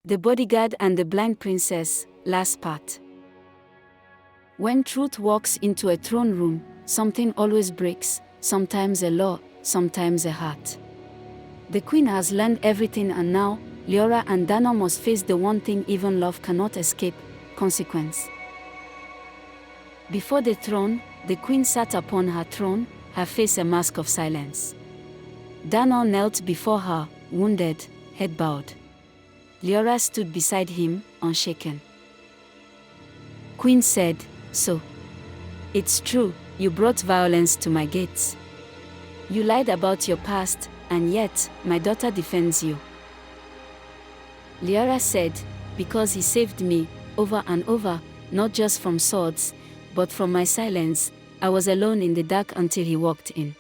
The Bodyguard and the Blind Princess, last part. When truth walks into a throne room, something always breaks, sometimes a law, sometimes a heart. The queen has learned everything, and now, Leora and Dana must face the one thing even love cannot escape: consequence. Before the throne, the queen sat upon her throne, her face a mask of silence. Dana knelt before her, wounded, head bowed. Leora stood beside him, unshaken. Queen said, "So. It's true, you brought violence to my gates. You lied about your past, and yet, my daughter defends you." Leora said, "Because he saved me, over and over, not just from swords, but from my silence. I was alone in the dark until he walked in."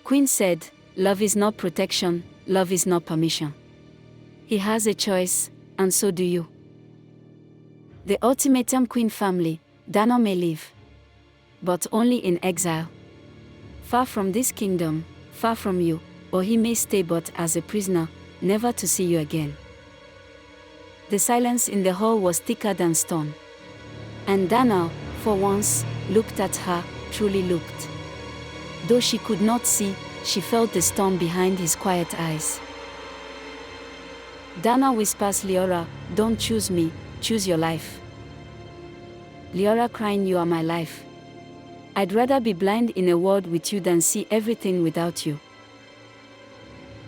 Queen said, "Love is not protection, love is not permission. He has a choice, and so do you." The ultimatum Queen family, Dana may live, but only in exile. Far from this kingdom, far from you, or he may stay but as a prisoner, never to see you again. The silence in the hall was thicker than stone. And Dana, for once, looked at her, truly looked. Though she could not see, she felt the storm behind his quiet eyes. Dana whispers, "Leora, don't choose me, choose your life." Leora crying, "You are my life. I'd rather be blind in a world with you than see everything without you."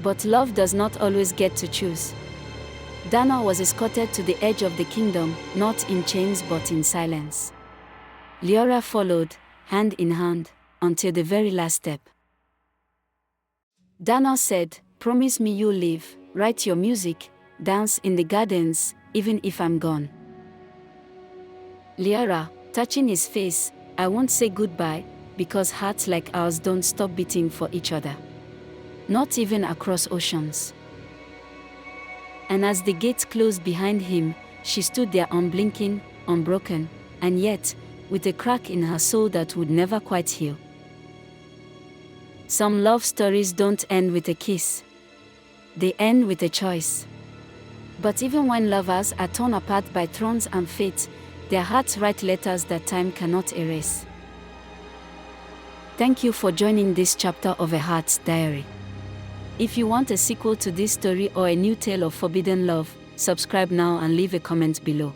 But love does not always get to choose. Dana was escorted to the edge of the kingdom, not in chains but in silence. Leora followed, hand in hand, until the very last step. Dana said, "Promise me you'll live, write your music, dance in the gardens, even if I'm gone." Leora, touching his face, "I won't say goodbye, because hearts like ours don't stop beating for each other. Not even across oceans." And as the gates closed behind him, she stood there unblinking, unbroken, and yet, with a crack in her soul that would never quite heal. Some love stories don't end with a kiss. They end with a choice. But even when lovers are torn apart by thrones and fate, their hearts write letters that time cannot erase. Thank you for joining this chapter of A Heart's Diary. If you want a sequel to this story or a new tale of forbidden love, subscribe now and leave a comment below.